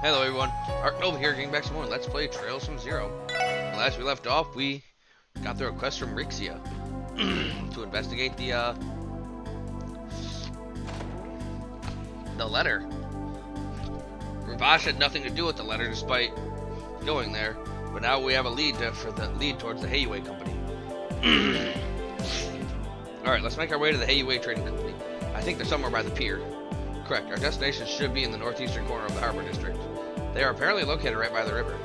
Hello everyone, Arknova here, getting back some more Let's Play Trails from Zero. Last we left off, we got the request from Rixia to investigate the letter. Ravash had nothing to do with the letter despite going there, but now we have a lead towards the Heyway Company. Alright, let's make our way to the Heyway Trading Company. I think they're somewhere by the pier. Correct, our destination should be in the northeastern corner of the harbor district. They are apparently located right by the river.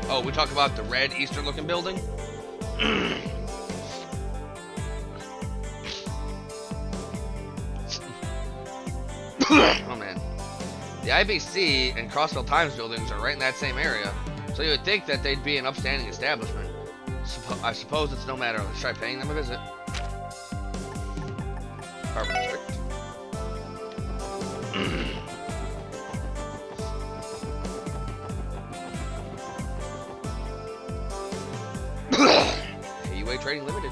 Oh, we talk about the red eastern looking building? Oh man. The IBC and Crossville Times buildings are right in that same area, so you would think that they'd be an upstanding establishment. I suppose it's no matter. Let's try paying them a visit. Harbor district. Heyway Trading Limited.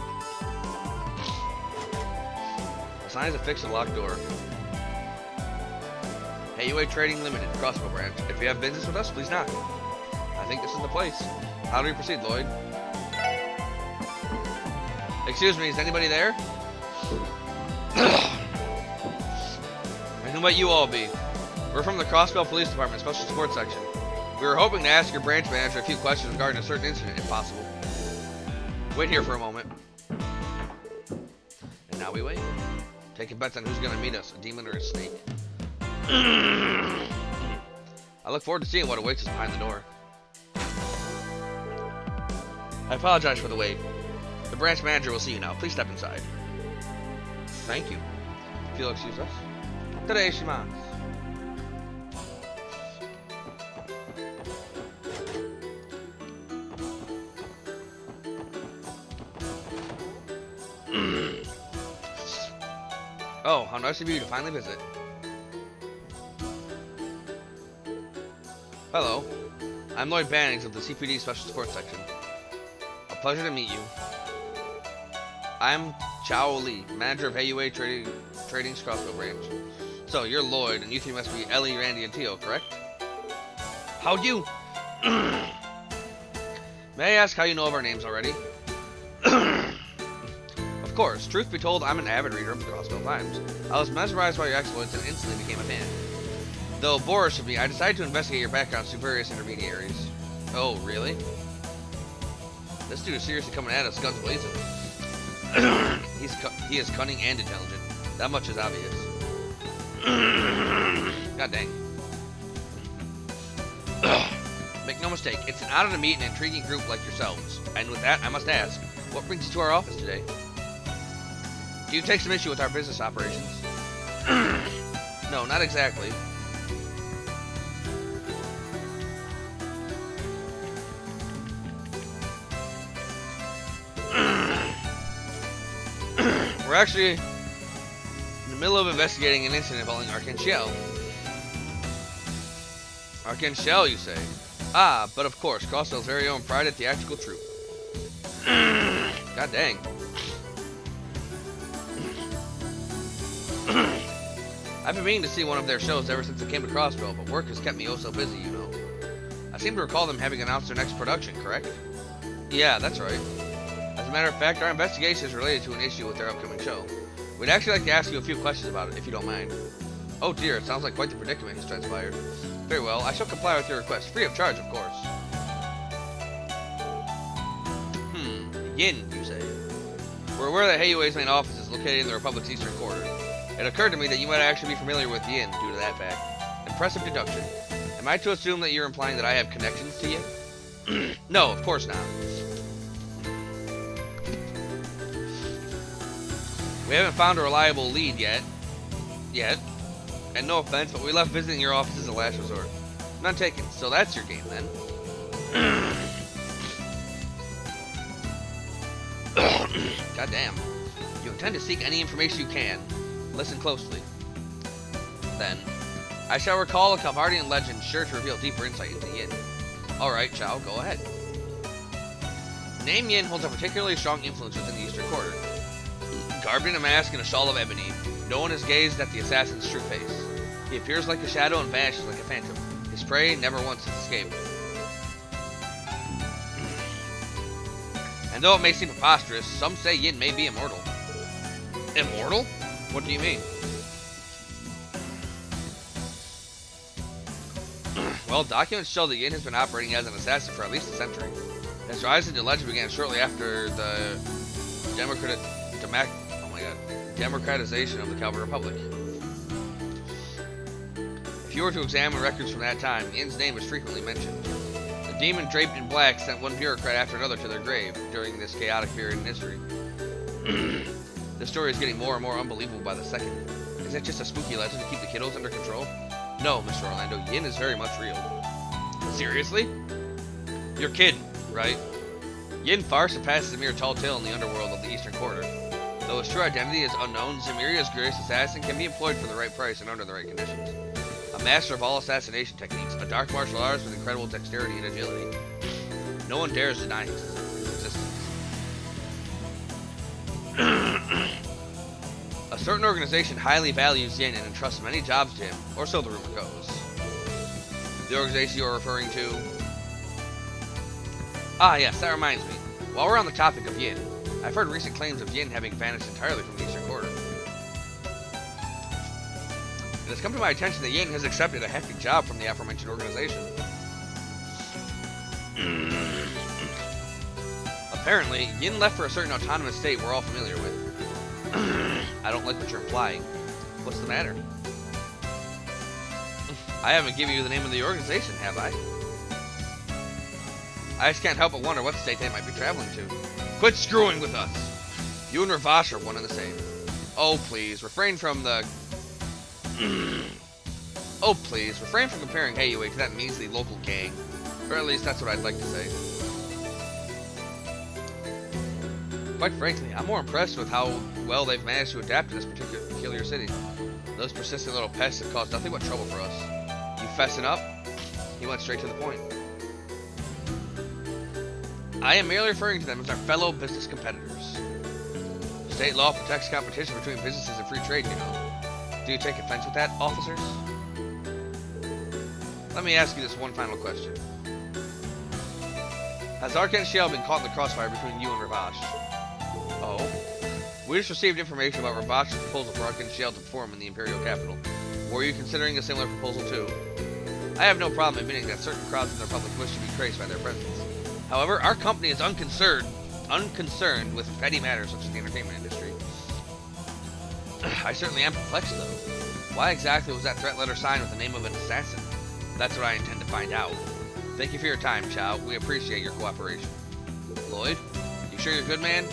The sign is affixed to the locked door. Heyway Trading Limited, Crossville branch. If you have business with us, please knock. I think this is the place. How do we proceed, Lloyd? Excuse me, is anybody there? And who might you all be? We're from the Crossville Police Department, Special Support Section. We were hoping to ask your branch manager a few questions regarding a certain incident, if possible. Wait here for a moment. And now we wait. Taking bets on who's going to meet us, a demon or a snake. I look forward to seeing what awaits us behind the door. I apologize for the wait. The branch manager will see you now. Please step inside. Thank you. If you'll excuse us. Today, shimasu. Oh, how nice of you to finally visit. Hello, I'm Lloyd Bannings of the CPD Special Support Section. A pleasure to meet you. I'm Chao Li, manager of Heyway Trading's Crossville branch. So, you're Lloyd, and you three must be Ellie, Randy, and Tio, correct? How do you? May I ask how you know of our names already? Of course, truth be told, I'm an avid reader of the Crossville Times. I was mesmerized by your exploits and instantly became a fan. Though boorish of me, I decided to investigate your background through various intermediaries. Oh, really? This dude is seriously coming at us, guns blazing. He is cunning and intelligent. That much is obvious. God dang. Make no mistake, it's an honor to meet an intriguing group like yourselves. And with that, I must ask, what brings you to our office today? Do you take some issue with our business operations? No, not exactly. We're actually in the middle of investigating an incident involving Arcane Shell. Arcane Shell, you say? Ah, but of course, Crossville's very own private theatrical troupe. God dang. I've been meaning to see one of their shows ever since I came to Crossville, but work has kept me oh so busy, you know. I seem to recall them having announced their next production, correct? Yeah, that's right. As a matter of fact, our investigation is related to an issue with their upcoming show. We'd actually like to ask you a few questions about it, if you don't mind. Oh dear, it sounds like quite the predicament has transpired. Very well, I shall comply with your request, free of charge, of course. Yin, you say? We're aware that Heyway's main office is located in the Republic's eastern quarter. It occurred to me that you might actually be familiar with Yin due to that fact. Impressive deduction. Am I to assume that you're implying that I have connections to Yin? No, of course not. We haven't found a reliable lead yet. And no offense, but we left visiting your office as a last resort. None taken, so that's your game then. God damn. You intend to seek any information you can. Listen closely. Then, I shall recall a Calvardian legend sure to reveal deeper insight into Yin. Alright, Chao, go ahead. The name Yin holds a particularly strong influence within the Eastern Quarter. Garbed in a mask and a shawl of ebony, no one has gazed at the assassin's true face. He appears like a shadow and vanishes like a phantom. His prey never once has escaped. And though it may seem preposterous, some say Yin may be immortal. Immortal? What do you mean? Well, documents show that Yin has been operating as an assassin for at least a century. His rise into legend began shortly after the democratization of the Calvin Republic. If you were to examine records from that time, Yin's name is frequently mentioned. The demon draped in black sent one bureaucrat after another to their grave during this chaotic period in history. The story is getting more and more unbelievable by the second. Is that just a spooky legend to keep the kiddos under control? No, Mr. Orlando, Yin is very much real. Seriously? You're kidding, right? Yin far surpasses a mere tall tale in the underworld of the Eastern Quarter. Though his true identity is unknown, Zemiria's greatest assassin can be employed for the right price and under the right conditions. A master of all assassination techniques, a dark martial arts with incredible dexterity and agility. No one dares deny his existence. A certain organization highly values Yin and entrusts many jobs to him, or so the rumor goes. The organization you're referring to... Ah, yes, that reminds me. While we're on the topic of Yin, I've heard recent claims of Yin having vanished entirely from the Eastern Quarter. It has come to my attention that Yin has accepted a hefty job from the aforementioned organization. Apparently, Yin left for a certain autonomous state we're all familiar with. I don't like what you're implying. What's the matter? I haven't given you the name of the organization, have I? I just can't help but wonder what state they might be traveling to. Quit screwing with us! You and Ravash are one and the same. Oh, please, refrain from the... Oh, please, refrain from comparing Heiyue to that measly local gang. Or at least that's what I'd like to say. Quite frankly, I'm more impressed with how well they've managed to adapt to this particular peculiar city. Those persistent little pests have caused nothing but trouble for us. You fessing up? He went straight to the point. I am merely referring to them as our fellow business competitors. State law protects competition between businesses and free trade, you know. Do you take offense with that, officers? Let me ask you this one final question. Has Arcane Shield been caught in the crossfire between you and Ravash? Oh? We just received information about Ravash's proposal for Arcane Shield to perform in the Imperial capital. Were you considering a similar proposal too? I have no problem admitting that certain crowds in the Republic wish to be traced by their presence. However, our company is unconcerned with petty matters such as the entertainment industry. I certainly am perplexed, though. Why exactly was that threat letter signed with the name of an assassin? That's what I intend to find out. Thank you for your time, Chow. We appreciate your cooperation. Lloyd, you sure you're good, man?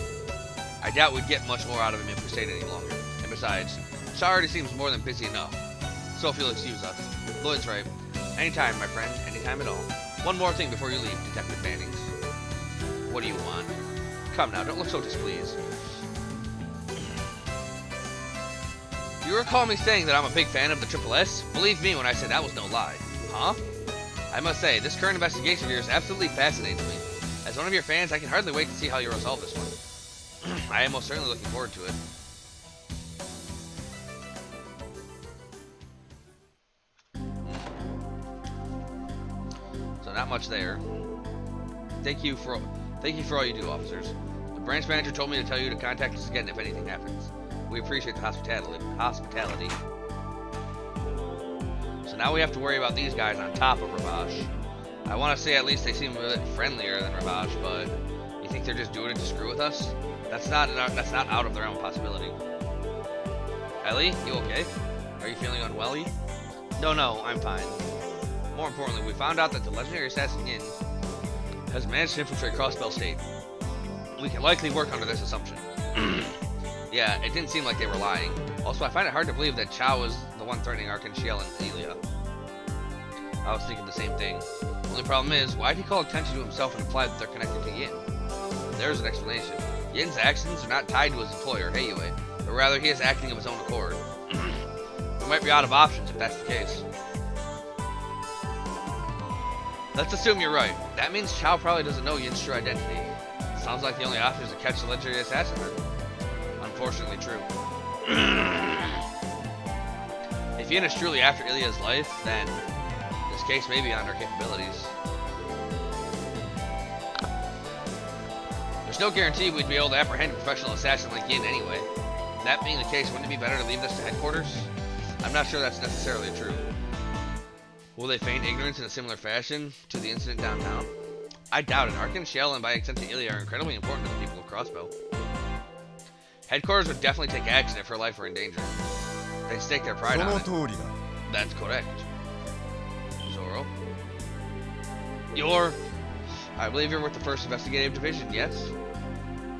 I doubt we'd get much more out of him if we stayed any longer. And besides, Chow already seems more than busy enough. So if you'll excuse us. Lloyd's right. Anytime, my friend. Anytime at all. One more thing before you leave, Detective Bannings. What do you want? Come now, don't look so displeased. Do you recall me saying that I'm a big fan of the Triple S? Believe me when I say that was no lie. Huh? I must say, this current investigation of yours absolutely fascinates me. As one of your fans, I can hardly wait to see how you resolve this one. I am most certainly looking forward to it. So not much there. Thank you for all you do, officers. The branch manager told me to tell you to contact us again if anything happens. We appreciate the hospitality. So now we have to worry about these guys on top of Ravash. I want to say at least they seem a bit friendlier than Ravash, but you think they're just doing it to screw with us? That's not out of their own possibility. Ellie, you okay? Are you feeling unwell-y? No, I'm fine. More importantly, we found out that the legendary assassin Yin has managed to infiltrate Crossbell State. We can likely work under this assumption. Yeah, it didn't seem like they were lying. Also, I find it hard to believe that Chow was the one threatening Arcane Shield and Elia. I was thinking the same thing. The only problem is, why did he call attention to himself and imply that they're connected to Yin? There's an explanation. Yin's actions are not tied to his employer, Heiyue, but rather he is acting of his own accord. We might be out of options if that's the case. Let's assume you're right. That means Chow probably doesn't know Yin's true identity. Sounds like the only option is to catch the legendary assassin then. Unfortunately true. If Yin is truly after Ilia's life, then this case may be beyond our capabilities. There's no guarantee we'd be able to apprehend a professional assassin like Yin anyway. That being the case, wouldn't it be better to leave this to headquarters? I'm not sure that's necessarily true. Will they feign ignorance in a similar fashion to the incident downtown? I doubt it. Arcann Shell and by extension Ilya are incredibly important to the people of Crossbell. Headquarters would definitely take action if her life were in danger. They stake their pride on it. That's correct. Zoro? I believe you're with the 1st Investigative Division, yes?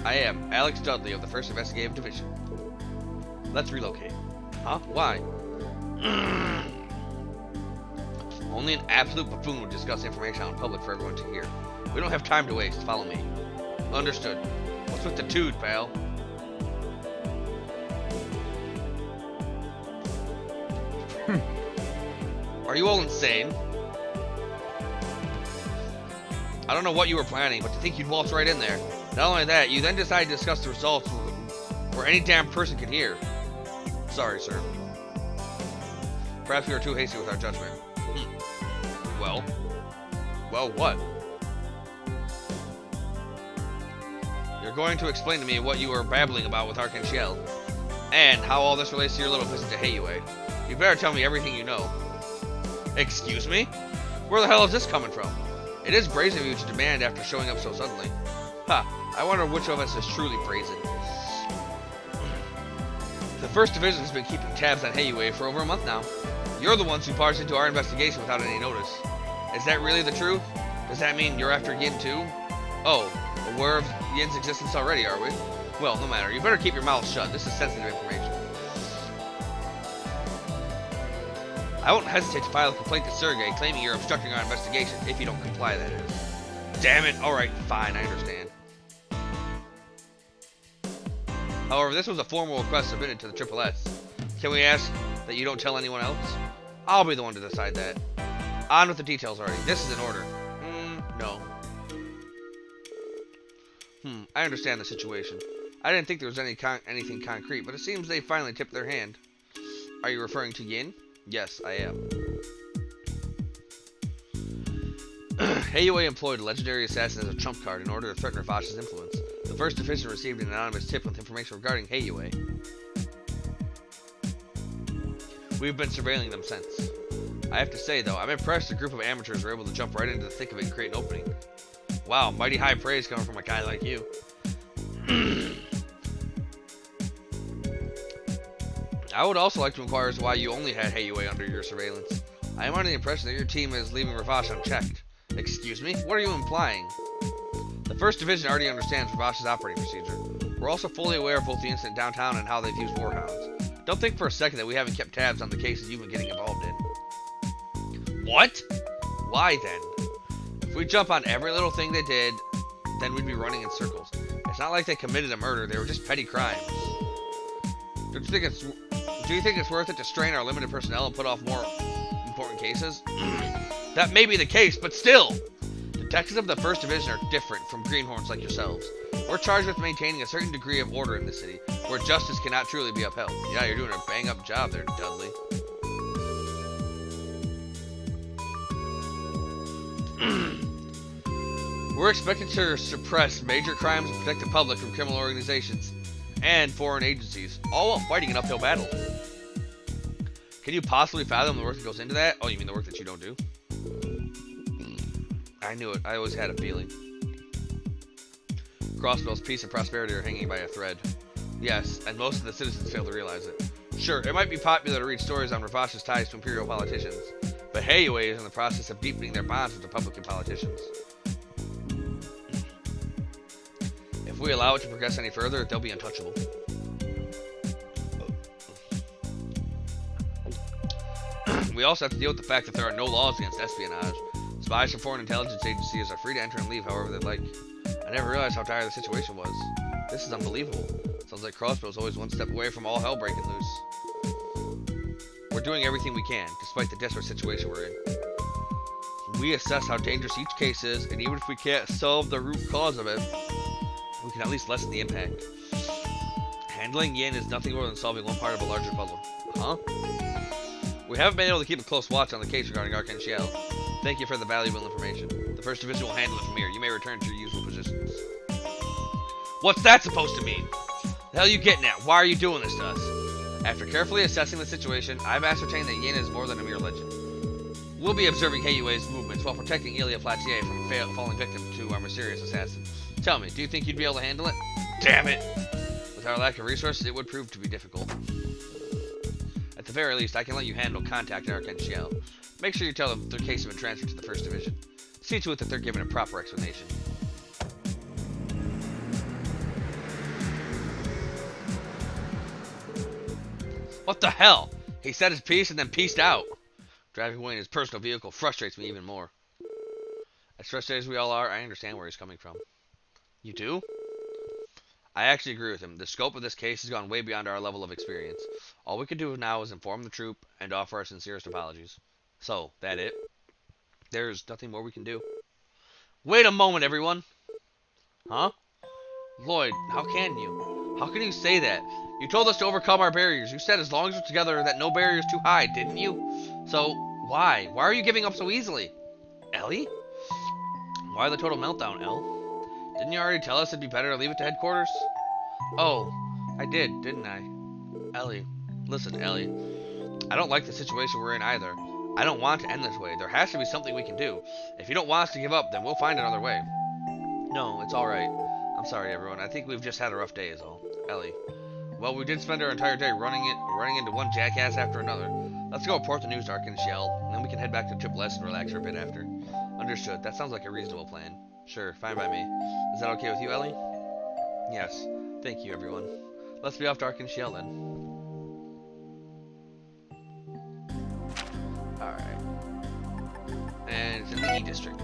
I am. Alex Dudley of the 1st Investigative Division. Let's relocate. Huh? Why? Only an absolute buffoon would discuss information out in public for everyone to hear. We don't have time to waste. Follow me. Understood. What's with the tude, pal? Are you all insane? I don't know what you were planning, but to think you'd waltz right in there. Not only that, you then decided to discuss the results where any damn person could hear. Sorry, sir. Perhaps we were too hasty with our judgment. Well, what? You're going to explain to me what you were babbling about with Arcann Shell, and how all this relates to your little visit to Heiyue. You better tell me everything you know. Excuse me? Where the hell is this coming from? It is brazen of you to demand after showing up so suddenly. I wonder which of us is truly brazen. The 1st Division has been keeping tabs on Heiyue for over a month now. You're the ones who barged into our investigation without any notice. Is that really the truth? Does that mean you're after Yin too? Oh, aware of Yin's existence already, are we? Well, no matter. You better keep your mouth shut. This is sensitive information. I won't hesitate to file a complaint to Sergei claiming you're obstructing our investigation, if you don't comply, that is. Damn it. Alright, fine, I understand. However, this was a formal request submitted to the Triple S. Can we ask that you don't tell anyone else? I'll be the one to decide that. On with the details already. This is an order. No. I understand the situation. I didn't think there was anything concrete, but it seems they finally tipped their hand. Are you referring to Yin? Yes, I am. Heiyue employed a legendary assassin as a trump card in order to threaten Ravage's influence. The 1st Division received an anonymous tip with information regarding Heiyue. We've been surveilling them since. I have to say, though, I'm impressed a group of amateurs were able to jump right into the thick of it and create an opening. Wow, mighty high praise coming from a guy like you. I would also like to inquire as to why you only had Heiyue under your surveillance. I am under the impression that your team is leaving Ravage unchecked. Excuse me? What are you implying? The 1st Division already understands Ravage's operating procedure. We're also fully aware of both the incident downtown and how they've used warhounds. Don't think for a second that we haven't kept tabs on the cases you've been getting involved in. What? Why then? If we jump on every little thing they did, then we'd be running in circles. It's not like they committed a murder, they were just petty crimes. Do you think it's worth it to strain our limited personnel and put off more important cases? That may be the case, but still! Detectives of the 1st Division are different from greenhorns like yourselves. We're charged with maintaining a certain degree of order in the city, where justice cannot truly be upheld. Yeah, you're doing a bang-up job there, Dudley. We're expected to suppress major crimes and protect the public from criminal organizations and foreign agencies, all while fighting an uphill battle. Can you possibly fathom the work that goes into that? Oh, you mean the work that you don't do? I knew it. I always had a feeling. Crossbell's peace and prosperity are hanging by a thread. Yes, and most of the citizens fail to realize it. Sure, it might be popular to read stories on Ravage's ties to imperial politicians, but Heiyue is in the process of deepening their bonds with Republican politicians. If we allow it to progress any further, they'll be untouchable. We also have to deal with the fact that there are no laws against espionage. Spies from foreign intelligence agencies are free to enter and leave however they'd like. I never realized how dire the situation was. This is unbelievable. Sounds like Crossbell's always one step away from all hell breaking loose. We're doing everything we can, despite the desperate situation we're in. We assess how dangerous each case is, and even if we can't solve the root cause of it, we can at least lessen the impact. Handling Yin is nothing more than solving one part of a larger puzzle. Huh? We haven't been able to keep a close watch on the case regarding Arcane Shell. Thank you for the valuable information. The 1st Division will handle it from here. You may return to your usual positions. What's that supposed to mean? The hell are you getting at? Why are you doing this to us? After carefully assessing the situation, I've ascertained that Yin is more than a mere legend. We'll be observing Heyue's movements while protecting Ilia Platier from falling victim to our mysterious assassin. Tell me, do you think you'd be able to handle it? Damn it! With our lack of resources, it would prove to be difficult. At the very least, I can let you handle contact Arcane Shell. Make sure you tell them their case has been transferred to the 1st Division. See to it that they're given a proper explanation. What the hell? He said his piece and then pieced out. Driving away in his personal vehicle frustrates me even more. As frustrated as we all are, I understand where he's coming from. You do? I actually agree with him. The scope of this case has gone way beyond our level of experience. All we can do now is inform the troop and offer our sincerest apologies. So, that it? There's nothing more we can do. Wait a moment, everyone! Huh? Lloyd, how can you? How can you say that? You told us to overcome our barriers. You said as long as we're together that no barrier is too high, didn't you? So, why? Why are you giving up so easily? Ellie? Why the total meltdown, Elle? Didn't you already tell us it'd be better to leave it to headquarters? Oh, I did, didn't I? Ellie. Listen, Ellie. I don't like the situation we're in either. I don't want to end this way. There has to be something we can do. If you don't want us to give up, then we'll find another way. No, it's alright. I'm sorry, everyone. I think we've just had a rough day is all. Ellie. Well, we did spend our entire day running into one jackass after another. Let's go report the news to Arcane Shell, and then we can head back to Triple S and relax for a bit after. Understood. That sounds like a reasonable plan. Sure, fine by me. Is that okay with you, Ellie? Yes. Thank you, everyone. Let's be off to Arcane Shell then. Alright. And it's in the E District.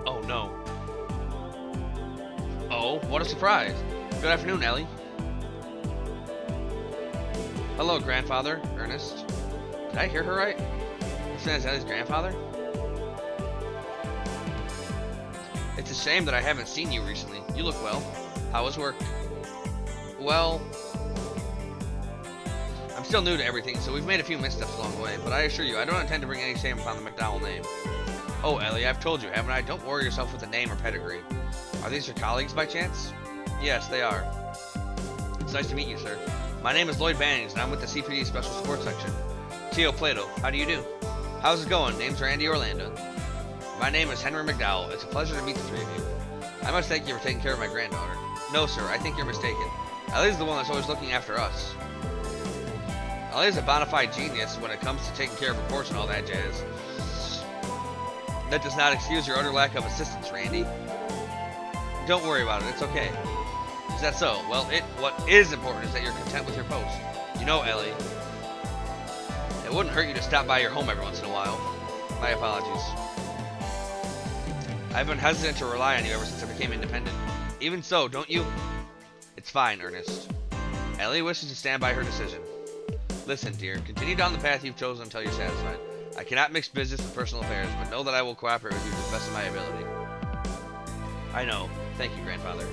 Oh no. Oh, what a surprise. Good afternoon, Ellie. Hello, grandfather, Ernest. Did I hear her right? This man is Ellie's grandfather? It's a shame that I haven't seen you recently. You look well. How was work? Well, I'm still new to everything, so we've made a few missteps along the way, but I assure you, I don't intend to bring any shame upon the McDowell name. Oh, Ellie, I've told you, haven't I? Don't worry yourself with a name or pedigree. Are these your colleagues by chance? Yes, they are. It's nice to meet you, sir. My name is Lloyd Bannings, and I'm with the CPD Special Support Section. Tio Plato, how do you do? How's it going? Name's Randy Orlando. My name is Henry McDowell. It's a pleasure to meet the three of you. I must thank you for taking care of my granddaughter. No, sir, I think you're mistaken. Ellie's the one that's always looking after us. Ellie's a bona fide genius when it comes to taking care of reports and all that jazz. That does not excuse your utter lack of assistance, Randy. Don't worry about it, it's okay. Is that so? Well, what is important is that you're content with your post. You know, Ellie, it wouldn't hurt you to stop by your home every once in a while. My apologies. I've been hesitant to rely on you ever since I became independent. Even so, don't you? It's fine, Ernest. Ellie wishes to stand by her decision. Listen, dear, continue down the path you've chosen until you're satisfied. I cannot mix business with personal affairs, but know that I will cooperate with you to the best of my ability. I know. Thank you, grandfather.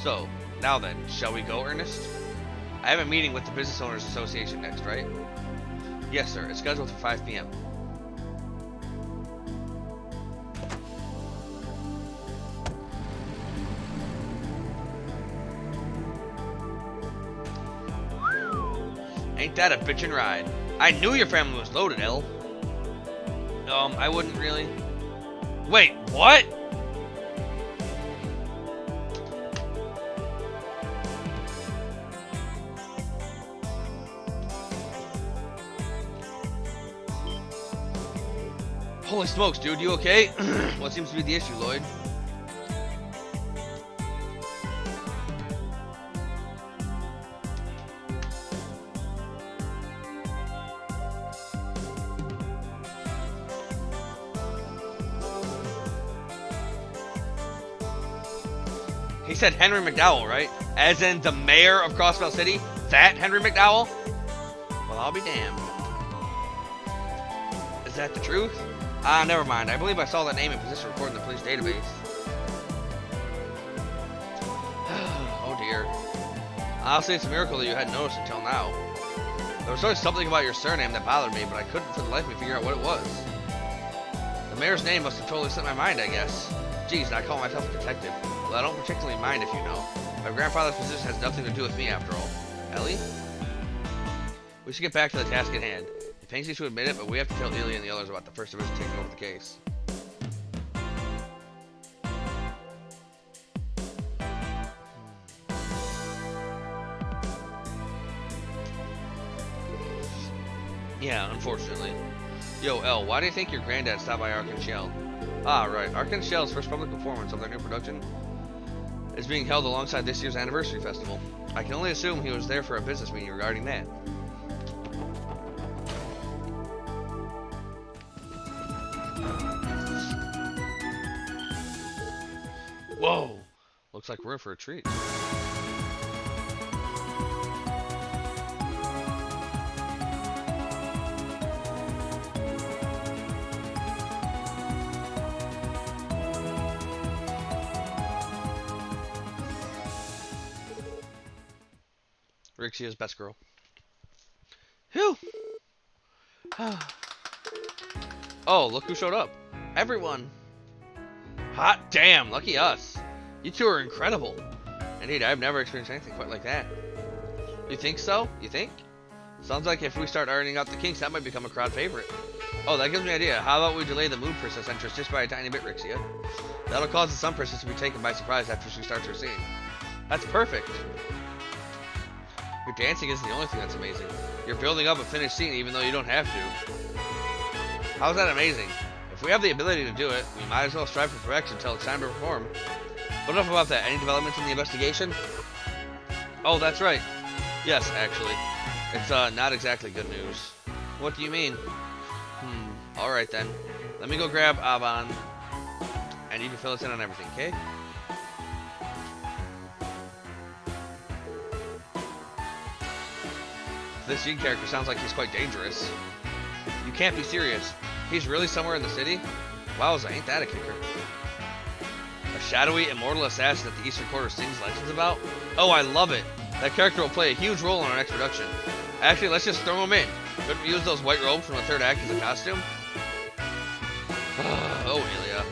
So, now then, shall we go, Ernest? I have a meeting with the Business Owners Association next, right? Yes, sir. It's scheduled for 5 p.m. Ain't that a bitchin' ride? I knew your family was loaded, Elle. I wouldn't really. Wait, what? Holy smokes, dude, you okay? What seems to be the issue, Lloyd? He said Henry McDowell, right? As in the mayor of Crossbell City? That Henry McDowell? Well, I'll be damned. Is that the truth? Ah, never mind. I believe I saw that name and position recorded in the police database. here. Honestly, it's a miracle that you hadn't noticed until now. There was always something about your surname that bothered me, but I couldn't for the life of me figure out what it was. The mayor's name must have totally slipped my mind, I guess. Geez, I call myself a detective. Well, I don't particularly mind if you know. My grandfather's position has nothing to do with me, after all. Ellie? We should get back to the task at hand. It pains me to admit it, but we have to tell Ilya and the others about the First Division taking over the case. Yeah, unfortunately. Yo, El, why do you think your granddad stopped by Ark and Shell? Ah, right. Ark and Shell's first public performance of their new production is being held alongside this year's anniversary festival. I can only assume he was there for a business meeting regarding that. Whoa! Looks like we're in for a treat. Rixia's best girl. Whew! Oh, look who showed up. Everyone! Hot damn, lucky us. You two are incredible. Indeed, I've never experienced anything quite like that. You think so? You think? Sounds like if we start ironing out the kinks, that might become a crowd favorite. Oh, that gives me an idea. How about we delay the Moon Princess entrance just by a tiny bit, Rixia? That'll cause the Sun Princess to be taken by surprise after she starts her scene. That's perfect. Your dancing isn't the only thing that's amazing. You're building up a finished scene even though you don't have to. How's that amazing? If we have the ability to do it, we might as well strive for perfection until it's time to perform. But enough about that. Any developments in the investigation? Oh, that's right. Yes, actually. It's not exactly good news. What do you mean? Alright then. Let me go grab Aban. And you can fill us in on everything, okay? This Jean character sounds like he's quite dangerous. You can't be serious. He's really somewhere in the city? Wowza, ain't that a kicker. A shadowy, immortal assassin that the Eastern Quarter sings legends about? Oh, I love it. That character will play a huge role in our next production. Actually, let's just throw him in. Couldn't we use those white robes from the third act as a costume? Oh, Ilya.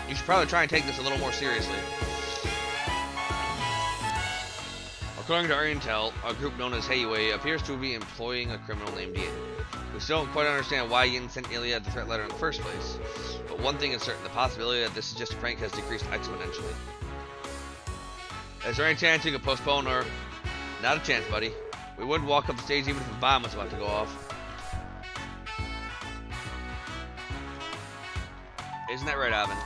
You should probably try and take this a little more seriously. According to our intel, a group known as Heiwei appears to be employing a criminal named Yin. We still don't quite understand why Yin sent Ilya the threat letter in the first place. But one thing is certain, the possibility that this is just a prank has decreased exponentially. Is there any chance you could postpone or... Not a chance, buddy. We wouldn't walk up the stage even if a bomb was about to go off. Isn't that right, Ivan?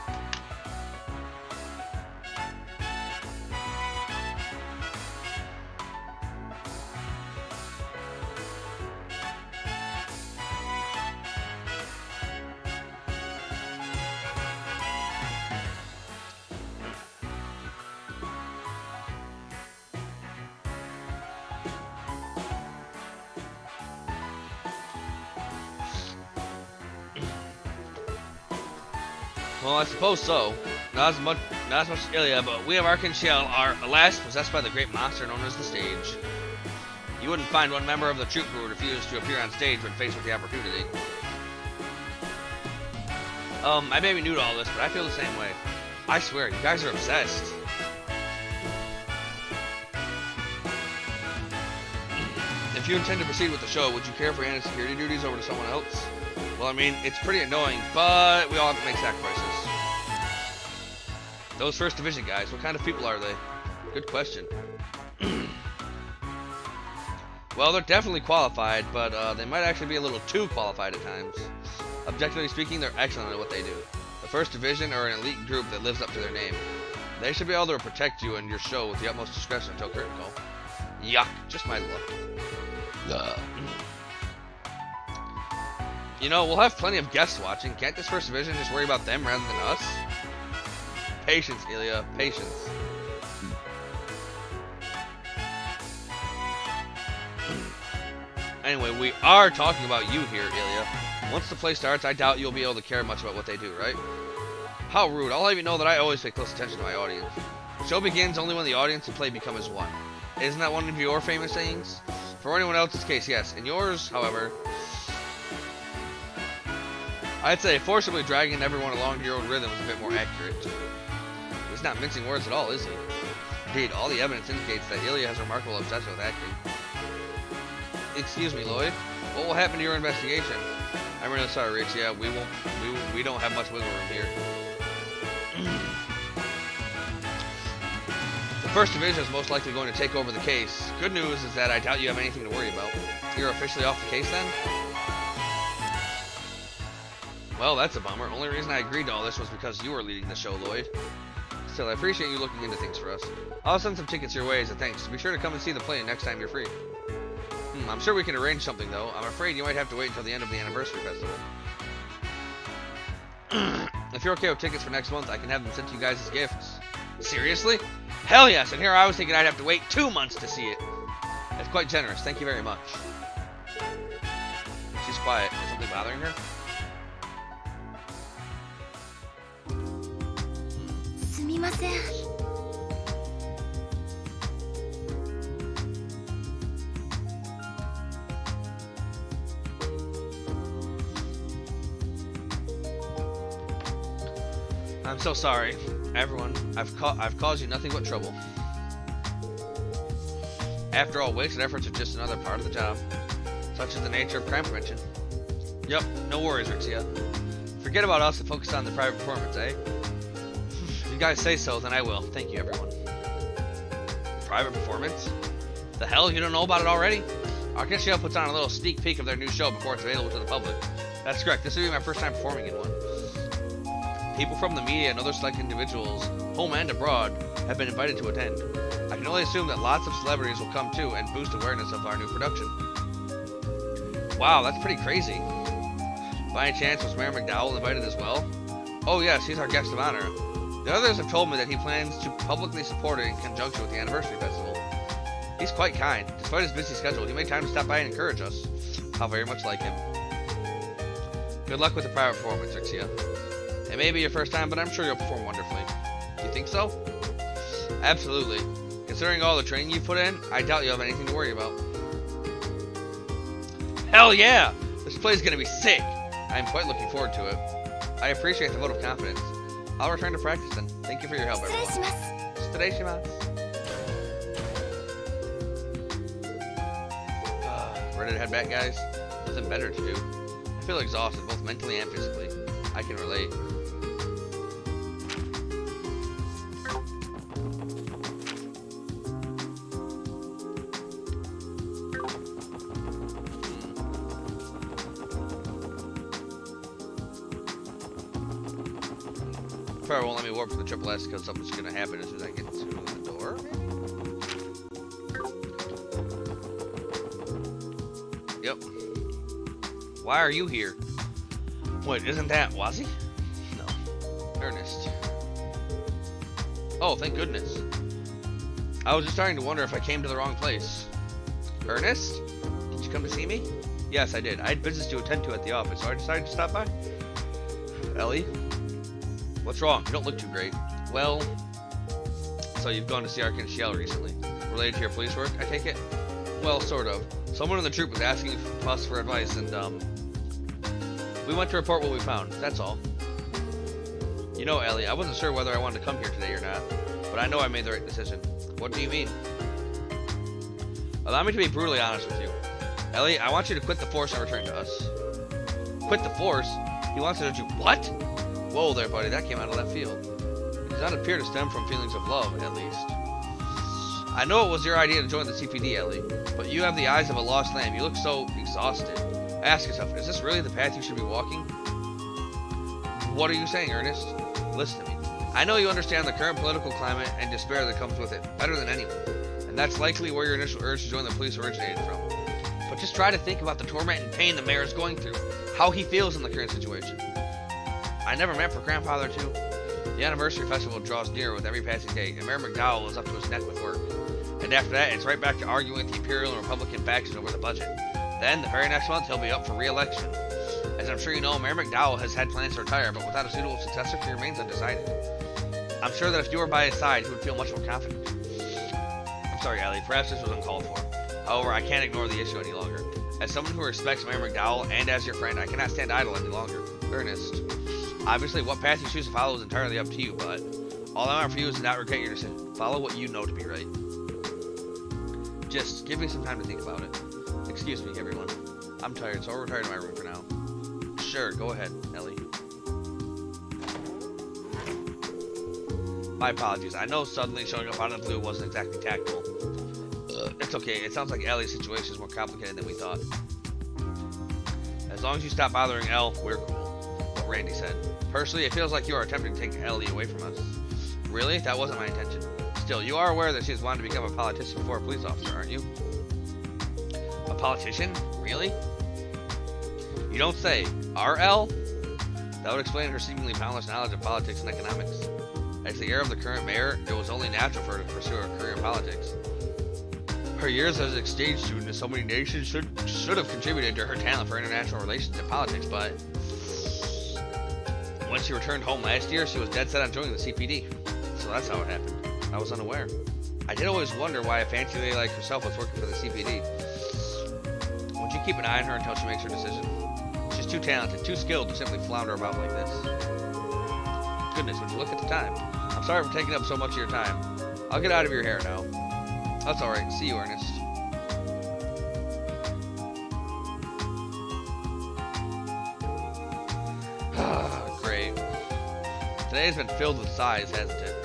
Well, I suppose so. Not as much as Ilya, but we of Ark and Shell are, alas, possessed by the great monster known as the stage. You wouldn't find one member of the troupe who would refuse to appear on stage when faced with the opportunity. I may be new to all this, but I feel the same way. I swear, you guys are obsessed. If you intend to proceed with the show, would you care for handing security duties over to someone else? Well, I mean, it's pretty annoying, but we all have to make sacrifices. Those First Division guys, what kind of people are they? Good question. Well, they're definitely qualified, but they might actually be a little too qualified at times. Objectively speaking, they're excellent at what they do. The First Division are an elite group that lives up to their name. They should be able to protect you and your show with the utmost discretion until curtain call. Yuck, just my luck. You know, we'll have plenty of guests watching. Can't this First Division just worry about them rather than us? Patience, Ilya. Patience. Anyway, we are talking about you here, Ilya. Once the play starts, I doubt you'll be able to care much about what they do, right? How rude. I'll have you know that I always pay close attention to my audience. The show begins only when the audience and play become as one. Isn't that one of your famous sayings? For anyone else's case, yes. In yours, however, I'd say forcibly dragging everyone along to your own rhythm is a bit more accurate. He's not mincing words at all, is he? Indeed, all the evidence indicates that Ilya has a remarkable obsession with acting. Excuse me, Lloyd. What will happen to your investigation? I'm really sorry, Rich. Yeah, we don't have much wiggle room here. The First Division is most likely going to take over the case. Good news is that I doubt you have anything to worry about. You're officially off the case then? Well, that's a bummer. Only reason I agreed to all this was because you were leading the show, Lloyd. Still, I appreciate you looking into things for us. I'll send some tickets your way as a thanks. Be sure to come and see the play next time you're free. I'm sure we can arrange something, though. I'm afraid you might have to wait until the end of the anniversary festival. If you're okay with tickets for next month, I can have them sent to you guys as gifts. Seriously? Hell yes, and here I was thinking I'd have to wait 2 months to see it. That's quite generous. Thank you very much. She's quiet. Is something bothering her? I'm so sorry, everyone. I've caused you nothing but trouble. After all, wasted efforts are just another part of the job. Such is the nature of crime prevention. Yep, no worries, Rixia. Forget about us and focus on the private performance, eh? If you guys say so, then I will. Thank you, everyone. Private performance? The hell? You don't know about it already? Arcadia puts on a little sneak peek of their new show before it's available to the public. That's correct. This will be my first time performing in one. People from the media and other select individuals, home and abroad, have been invited to attend. I can only assume that lots of celebrities will come too and boost awareness of our new production. Wow, that's pretty crazy. By any chance, was Mayor McDowell invited as well? Oh yes, he's our guest of honor. The others have told me that he plans to publicly support it in conjunction with the anniversary festival. He's quite kind. Despite his busy schedule, he made time to stop by and encourage us. How very much like him. Good luck with the private performance, Rixia. It may be your first time, but I'm sure you'll perform wonderfully. Do you think so? Absolutely. Considering all the training you've put in, I doubt you'll have anything to worry about. Hell yeah! This play's gonna be sick! I'm quite looking forward to it. I appreciate the vote of confidence. I'll return to practice then. Thank you for your help, everyone. Ready to head back, guys? Nothing better to do. I feel exhausted, both mentally and physically. I can relate. Probably won't let me warp to the Triple S because something's gonna happen as soon as I get to the door. Yep. Why are you here? Wait, isn't that Wazzy? No. Ernest. Oh, thank goodness. I was just starting to wonder if I came to the wrong place. Ernest? Did you come to see me? Yes, I did. I had business to attend to at the office, so I decided to stop by. Ellie? What's wrong? You don't look too great. Well, so you've gone to see Arcadia recently. Related to your police work, I take it? Well, sort of. Someone in the troop was asking us for advice, and, we went to report what we found. That's all. You know, Ellie, I wasn't sure whether I wanted to come here today or not, but I know I made the right decision. What do you mean? Allow me to be brutally honest with you. Ellie, I want you to quit the force and return to us. Quit the force? He wants you to do what? Whoa there, buddy, that came out of left field. It does not appear to stem from feelings of love, at least. I know it was your idea to join the CPD, Ellie, but you have the eyes of a lost lamb. You look so exhausted. Ask yourself, is this really the path you should be walking? What are you saying, Ernest? Listen to me. I know you understand the current political climate and despair that comes with it better than anyone, and that's likely where your initial urge to join the police originated from. But just try to think about the torment and pain the mayor is going through, how he feels in the current situation. I never meant for grandfather to. The anniversary festival draws nearer with every passing day, and Mayor McDowell is up to his neck with work. And after that, it's right back to arguing with the Imperial and Republican factions over the budget. Then, the very next month, he'll be up for re-election. As I'm sure you know, Mayor McDowell has had plans to retire, but without a suitable successor, he remains undecided. I'm sure that if you were by his side, he would feel much more confident. I'm sorry, Ellie, perhaps this was uncalled for. However, I can't ignore the issue any longer. As someone who respects Mayor McDowell, and as your friend, I cannot stand idle any longer. Ernest. Obviously, what path you choose to follow is entirely up to you, but all I want for you is to not regret your decision. Follow what you know to be right. Just give me some time to think about it. Excuse me, everyone. I'm tired, so I'll retire to my room for now. Sure, go ahead, Ellie. My apologies. I know suddenly showing up out of the blue wasn't exactly tactful. It's okay. It sounds like Ellie's situation is more complicated than we thought. As long as you stop bothering Elle, we're cool. What Randy said. Personally, it feels like you are attempting to take Ellie away from us. Really? That wasn't my intention. Still, you are aware that she's wanted to become a politician before a police officer, aren't you? A politician? Really? You don't say. RL? That would explain her seemingly boundless knowledge of politics and economics. As the heir of the current mayor, it was only natural for her to pursue a career in politics. Her years as an exchange student in so many nations should have contributed to her talent for international relations and politics, but when she returned home last year, she was dead set on joining the CPD. So that's how it happened. I was unaware. I did always wonder why a fancy lady like herself was working for the CPD. Would you keep an eye on her until she makes her decision? She's too talented, too skilled to simply flounder about like this. Goodness, would you look at the time? I'm sorry for taking up so much of your time. I'll get out of your hair now. That's alright. See you, Ernest. Great. Today has been filled with sighs, hasn't it?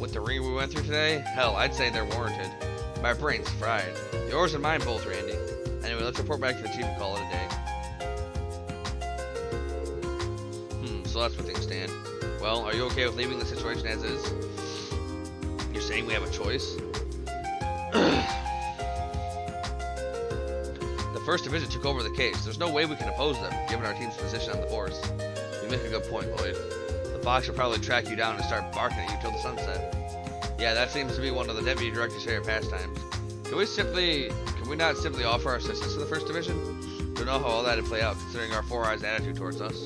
With the ring we went through today, hell, I'd say they're warranted. My brain's fried. Yours and mine both, Randy. Anyway, let's report back to the chief and call it a day. So that's where things stand. Well, are you okay with leaving the situation as is? You're saying we have a choice? The First Division took over the case. There's no way we can oppose them, given our team's position on the force. You make a good point, Lloyd. The Fox will probably track you down and start barking at you till the sunset. Yeah, that seems to be one of the deputy director's favorite pastimes. Can we not simply offer our assistance to the First Division? Don't know how all that would play out, considering our Four Eyes attitude towards us.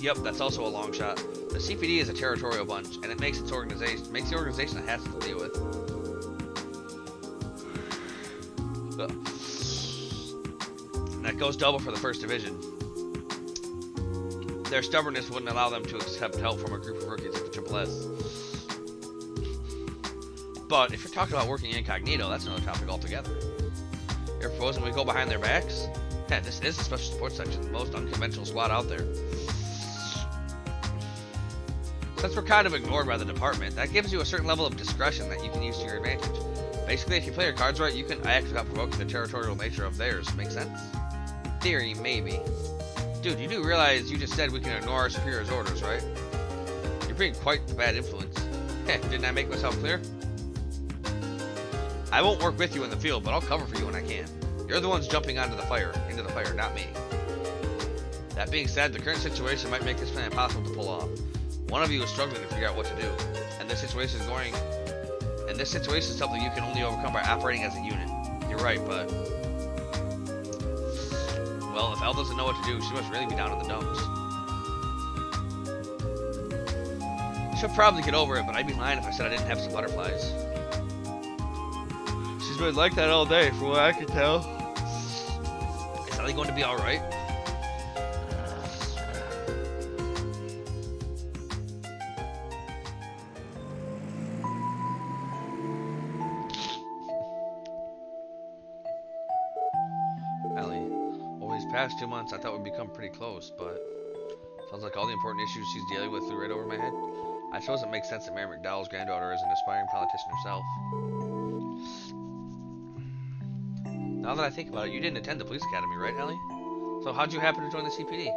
Yep, that's also a long shot. The CPD is a territorial bunch, and it makes the organization a hassle to deal with. And that goes double for the First Division. Their stubbornness wouldn't allow them to accept help from a group of rookies like the Triple S. But if you're talking about working incognito, that's another topic altogether. You're proposing we go behind their backs? Yeah, this is a special support section, the most unconventional squad out there. Since we're kind of ignored by the department, that gives you a certain level of discretion that you can use to your advantage. Basically, if you play your cards right, you can act without provoking the territorial nature of theirs. Make sense? Theory, maybe. Dude, you do realize you just said we can ignore our superior's orders, right? You're being quite the bad influence. Heh, didn't I make myself clear? I won't work with you in the field, but I'll cover for you when I can. You're the ones jumping into the fire, not me. That being said, the current situation might make this plan impossible to pull off. One of you is struggling to figure out what to do, and this situation is something you can only overcome by operating as a unit. You're right, but well, if Elle doesn't know what to do, she must really be down in the dumps. She'll probably get over it, but I'd be lying if I said I didn't have some butterflies. She's been like that all day, from what I can tell. Is Ellie going to be alright? Ellie, over these past 2 months I thought we'd become pretty close, but sounds like all the important issues she's dealing with flew right over my head. I suppose it makes sense that Mayor McDowell's granddaughter is an aspiring politician herself. Now that I think about it, you didn't attend the police academy, right, Ellie? So how'd you happen to join the CPD?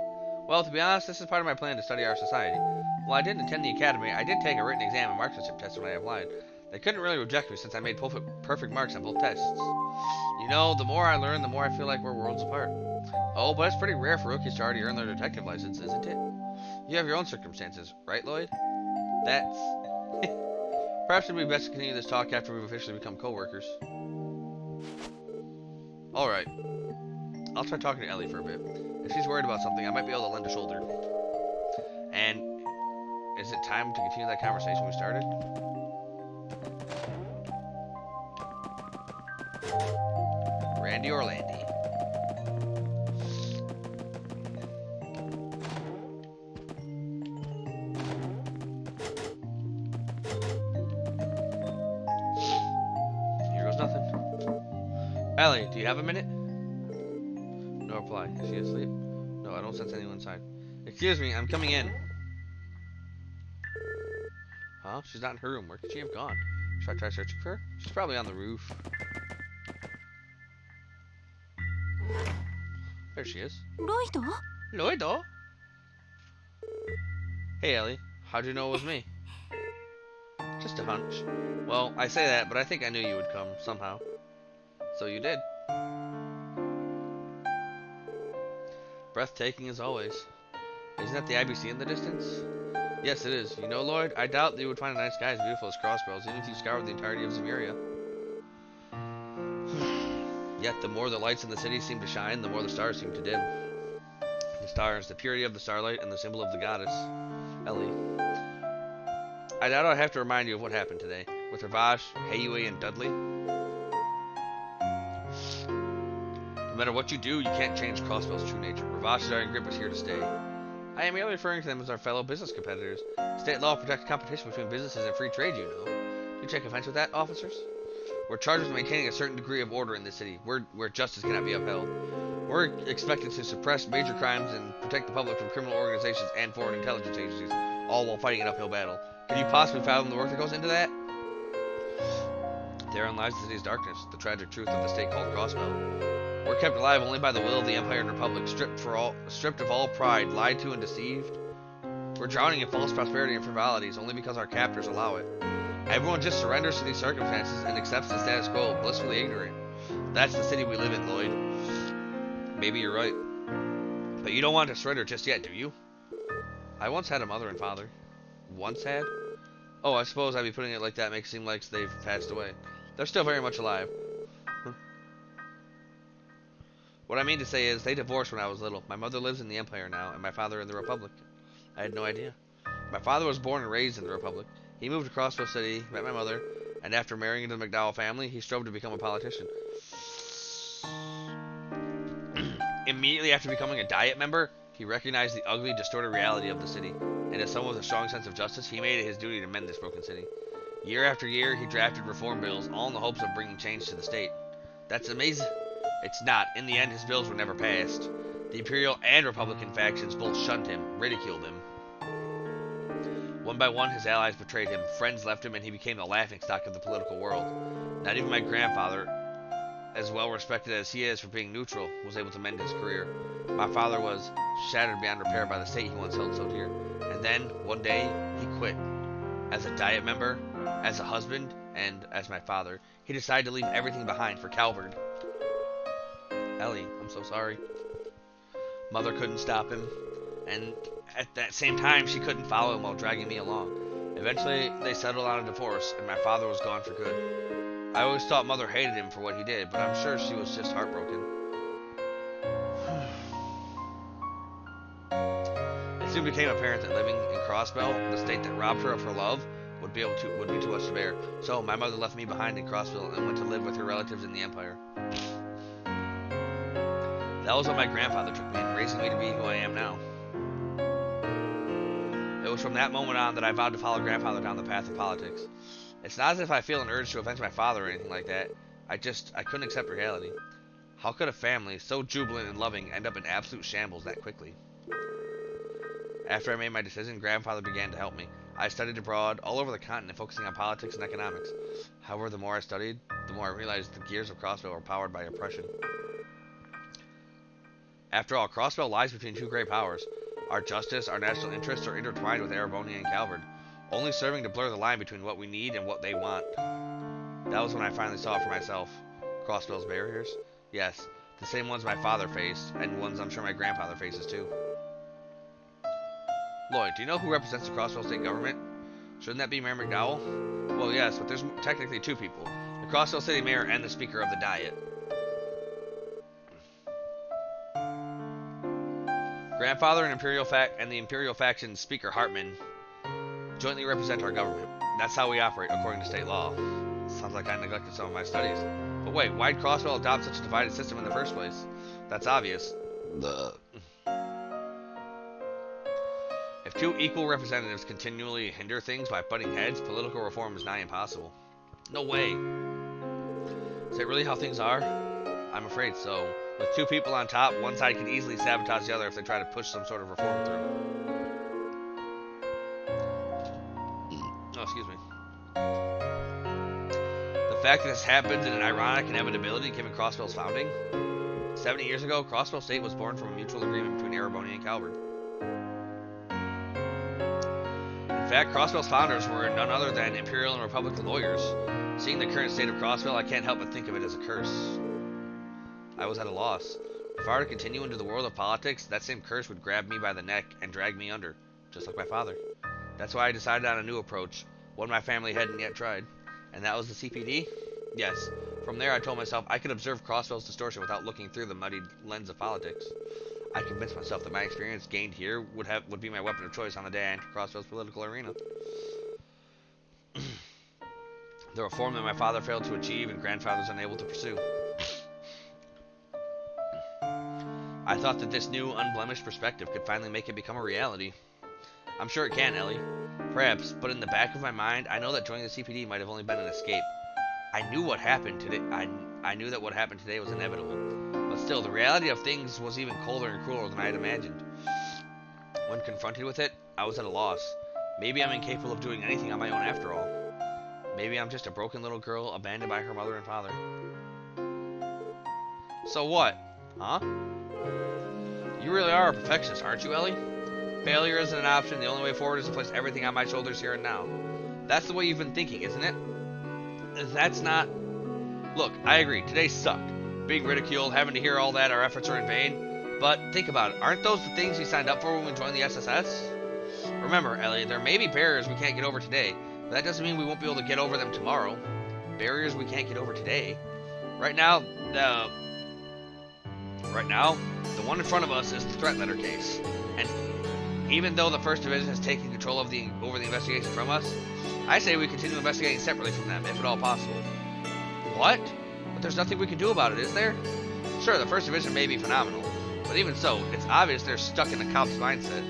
Well, to be honest, this is part of my plan to study our society. While I didn't attend the academy, I did take a written exam and marksmanship test when I applied. They couldn't really reject me since I made perfect marks on both tests. You know, the more I learn, the more I feel like we're worlds apart. Oh, but it's pretty rare for rookies to already earn their detective license, isn't it? You have your own circumstances, right, Lloyd? That's... Perhaps it'd be best to continue this talk after we've officially become co-workers. Alright. I'll try talking to Ellie for a bit. If she's worried about something, I might be able to lend a shoulder. And is it time to continue that conversation we started? Randy or Landy? Here goes nothing. Ellie, do you have a minute? No reply. Is she asleep? No, I don't sense anyone inside. Excuse me, I'm coming in. Huh? She's not in her room. Where could she have gone? Should I try searching for her? She's probably on the roof. There she is. Lloyd? Hey, Ellie. How'd you know it was me? Just a hunch. Well, I say that, but I think I knew you would come, somehow. So you did. Breathtaking as always. Isn't that the IBC in the distance? Yes, it is. You know, Lloyd, I doubt that you would find a night sky as beautiful as Crossbells, even if you scoured the entirety of Zemuria. Yet, the more the lights in the city seem to shine, the more the stars seem to dim. The stars, the purity of the starlight, and the symbol of the goddess, Ellie. I doubt I'd have to remind you of what happened today, with Ravash, Heiyue, and Dudley. No matter what you do, you can't change Crossbell's true nature. Ravash's iron grip is here to stay. I am merely referring to them as our fellow business competitors. State law protects competition between businesses and free trade, you know. Do you take offense with that, officers? We're charged with maintaining a certain degree of order in this city, where justice cannot be upheld. We're expected to suppress major crimes and protect the public from criminal organizations and foreign intelligence agencies, all while fighting an uphill battle. Can you possibly fathom the work that goes into that? Therein lies the city's darkness, the tragic truth of the state called Crossbell. We're kept alive only by the will of the Empire and Republic, stripped of all pride, lied to and deceived. We're drowning in false prosperity and frivolities only because our captors allow it. Everyone just surrenders to these circumstances and accepts the status quo, blissfully ignorant. That's the city we live in, Lloyd. Maybe you're right. But you don't want to surrender just yet, do you? I once had a mother and father. Once had? Oh, I suppose I'd be putting it like that makes it seem like they've passed away. They're still very much alive. What I mean to say is, they divorced when I was little. My mother lives in the Empire now, and my father in the Republic. I had no idea. My father was born and raised in the Republic. He moved to Crossbell City, met my mother, and after marrying into the McDowell family, he strove to become a politician. Immediately after becoming a Diet member, he recognized the ugly, distorted reality of the city, and as someone with a strong sense of justice, he made it his duty to mend this broken city. Year after year, he drafted reform bills, all in the hopes of bringing change to the state. That's amazing. It's not. In the end, his bills were never passed. The Imperial and Republican factions both shunned him, ridiculed him. One by one, his allies betrayed him, friends left him, and he became the laughingstock of the political world. Not even my grandfather, as well respected as he is for being neutral, was able to mend his career. My father was shattered beyond repair by the state he once held so dear. And then, one day, he quit. As a Diet member, as a husband, and as my father, he decided to leave everything behind for Calvard. Ellie, I'm so sorry. Mother couldn't stop him, and at that same time, she couldn't follow him while dragging me along. Eventually, they settled on a divorce, and my father was gone for good. I always thought Mother hated him for what he did, but I'm sure she was just heartbroken. It soon became apparent that living in Crossbell, the state that robbed her of her love, would be too much to bear. So my mother left me behind in Crossbell and went to live with her relatives in the Empire. That was when my grandfather took me in, raising me to be who I am now. It was from that moment on that I vowed to follow grandfather down the path of politics. It's not as if I feel an urge to avenge my father or anything like that. I couldn't accept reality. How could a family so jubilant and loving end up in absolute shambles that quickly? After I made my decision, grandfather began to help me. I studied abroad, all over the continent, focusing on politics and economics. However, the more I studied, the more I realized the gears of Crossbell were powered by oppression. After all, Crossbell lies between two great powers. Our justice, our national interests are intertwined with Erebonia and Calvard, only serving to blur the line between what we need and what they want. That was when I finally saw it for myself. Crossbell's barriers? Yes, the same ones my father faced, and ones I'm sure my grandfather faces too. Lloyd, do you know who represents the Crossbell state government? Shouldn't that be Mayor McDowell? Well, yes, but there's technically two people. The Crossbell city mayor and the speaker of the Diet. Grandfather and the Imperial faction Speaker Hartman jointly represent our government. That's how we operate according to state law. Sounds like I neglected some of my studies. But wait, why'd Crosswell adopt such a divided system in the first place? That's obvious. If two equal representatives continually hinder things by butting heads, political reform is nigh impossible. No way. Is that really how things are? I'm afraid so. With two people on top, one side can easily sabotage the other if they try to push some sort of reform through. Oh, excuse me. The fact that this happened in an ironic inevitability given Crossbell's founding. 70 years ago, Crossbell State was born from a mutual agreement between Erebony and Calvard. In fact, Crossbell's founders were none other than Imperial and Republican lawyers. Seeing the current state of Crossbell, I can't help but think of it as a curse. I was at a loss. If I were to continue into the world of politics, that same curse would grab me by the neck and drag me under, just like my father. That's why I decided on a new approach, one my family hadn't yet tried. And that was the CPD? Yes. From there, I told myself I could observe Crossbell's distortion without looking through the muddied lens of politics. I convinced myself that my experience gained here would be my weapon of choice on the day I entered Crossbell's political arena. The reform that my father failed to achieve and grandfather was unable to pursue. I thought that this new, unblemished perspective could finally make it become a reality. I'm sure it can, Ellie. Perhaps, but in the back of my mind, I know that joining the CPD might have only been an escape. I knew what happened today. I knew that what happened today was inevitable. But still, the reality of things was even colder and crueler than I had imagined. When confronted with it, I was at a loss. Maybe I'm incapable of doing anything on my own after all. Maybe I'm just a broken little girl abandoned by her mother and father. So what? Huh? You really are a perfectionist, aren't you, Ellie? Failure isn't an option. The only way forward is to place everything on my shoulders here and now. That's the way you've been thinking, isn't it? That's not... Look, I agree. Today sucked. Being ridiculed, having to hear all that, our efforts are in vain. But think about it. Aren't those the things we signed up for when we joined the SSS? Remember, Ellie, there may be barriers we can't get over today, but that doesn't mean we won't be able to get over them tomorrow. Barriers we can't get over today. Right now, the one in front of us is the threat letter case. And even though the 1st Division has taken control of over the investigation from us, I say we continue investigating separately from them, if at all possible. What? But there's nothing we can do about it, is there? Sure, the 1st Division may be phenomenal, but even so, it's obvious they're stuck in the cop's mindset,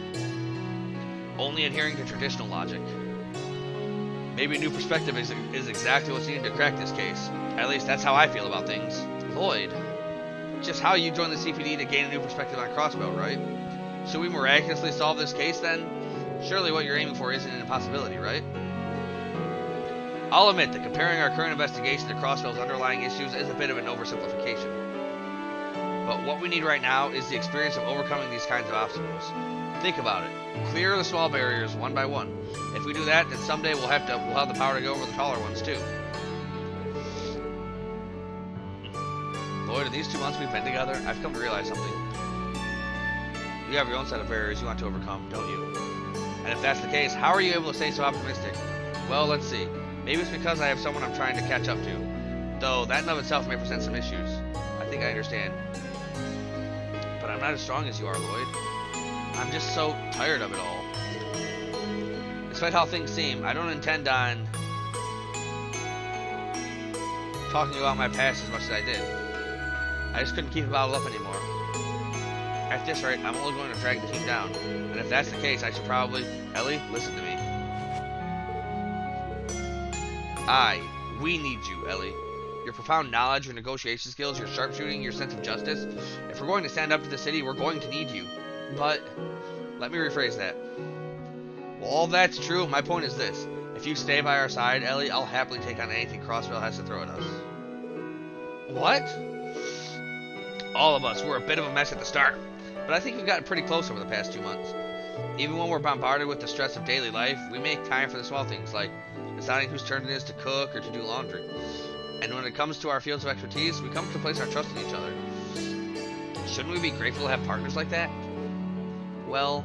only adhering to traditional logic. Maybe a new perspective is exactly what's needed to crack this case. At least that's how I feel about things. Lloyd, just how you joined the CPD to gain a new perspective on Crossbell, right? Should we miraculously solve this case then? Surely what you're aiming for isn't an impossibility, right? I'll admit that comparing our current investigation to Crossbell's underlying issues is a bit of an oversimplification. But what we need right now is the experience of overcoming these kinds of obstacles. Think about it. Clear the small barriers one by one. If we do that, then someday we'll have the power to go over the taller ones too. Lloyd, in these 2 months we've been together, I've come to realize something. You have your own set of barriers you want to overcome, don't you? And if that's the case, how are you able to stay so optimistic? Well, let's see. Maybe it's because I have someone I'm trying to catch up to. Though that in of itself may present some issues. I think I understand. But I'm not as strong as you are, Lloyd. I'm just so tired of it all. Despite how things seem, I don't intend on talking about my past as much as I did. I just couldn't keep it bottled up anymore. At this rate, I'm only going to drag the team down. And if that's the case, I should probably... Ellie, listen to me. We need you, Ellie. Your profound knowledge, your negotiation skills, your sharpshooting, your sense of justice. If we're going to stand up to the city, we're going to need you. But, let me rephrase that. Well, all that's true, my point is this. If you stay by our side, Ellie, I'll happily take on anything Crossbell has to throw at us. What? All of us were a bit of a mess at the start, but I think we've gotten pretty close over the past 2 months. Even when we're bombarded with the stress of daily life, we make time for the small things, like deciding whose turn it is to cook or to do laundry. And when it comes to our fields of expertise, we come to place our trust in each other. Shouldn't we be grateful to have partners like that? Well,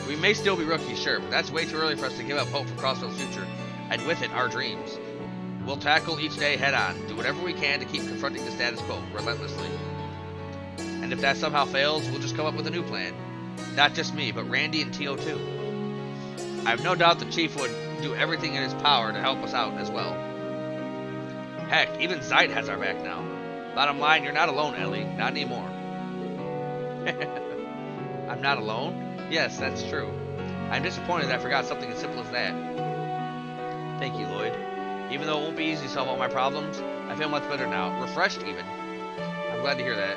we may still be rookies, sure, but that's way too early for us to give up hope for Crossbell's future, and with it, our dreams. We'll tackle each day head on, do whatever we can to keep confronting the status quo relentlessly. And if that somehow fails, we'll just come up with a new plan. Not just me, but Randy and Tio too. I have no doubt the Chief would do everything in his power to help us out as well. Heck, even Zeit has our back now. Bottom line, you're not alone, Ellie. Not anymore. I'm not alone? Yes, that's true. I'm disappointed that I forgot something as simple as that. Thank you, Lloyd. Even though it won't be easy to solve all my problems, I feel much better now. Refreshed, even. I'm glad to hear that.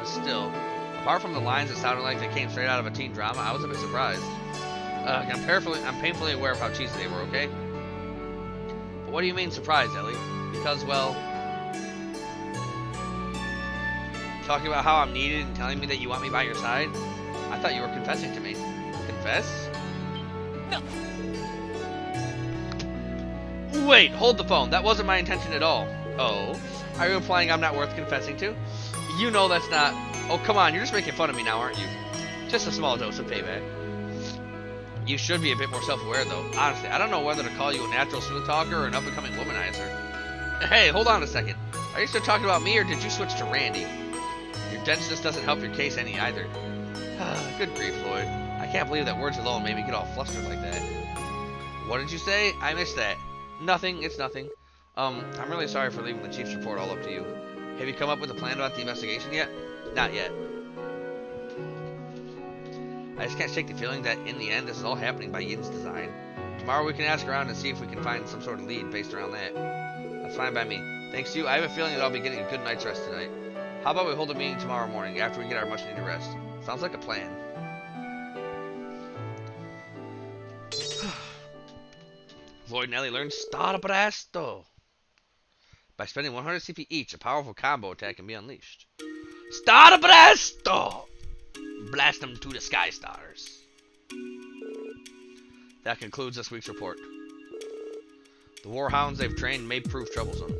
Still, apart from the lines that sounded like they came straight out of a teen drama, I was a bit surprised. I'm painfully aware of how cheesy they were, okay? But what do you mean surprised, Ellie? Because, well... talking about how I'm needed and telling me that you want me by your side? I thought you were confessing to me. Confess? No. Wait, hold the phone. That wasn't my intention at all. Oh? Are you implying I'm not worth confessing to? You know that's not... Oh, come on, you're just making fun of me now, aren't you? Just a small dose of payback. You should be a bit more self-aware, though. Honestly, I don't know whether to call you a natural smooth talker or an up-and-coming womanizer. Hey, hold on a second. Are you still talking about me, or did you switch to Randy? Your denseness doesn't help your case any either. Good grief, Lloyd. I can't believe that words alone made me get all flustered like that. What did you say? I missed that. Nothing, it's nothing. I'm really sorry for leaving the Chief's report all up to you. Have you come up with a plan about the investigation yet? Not yet. I just can't shake the feeling that, in the end, this is all happening by Yin's design. Tomorrow we can ask around and see if we can find some sort of lead based around that. That's fine by me. Thanks to you, I have a feeling that I'll be getting a good night's rest tonight. How about we hold a meeting tomorrow morning after we get our much-needed rest? Sounds like a plan. Lloyd and Ellie learn Star Presto. By spending 100 CP each, a powerful combo attack can be unleashed. Star Presto! Blast them to the sky stars. That concludes this week's report. The warhounds they've trained may prove troublesome.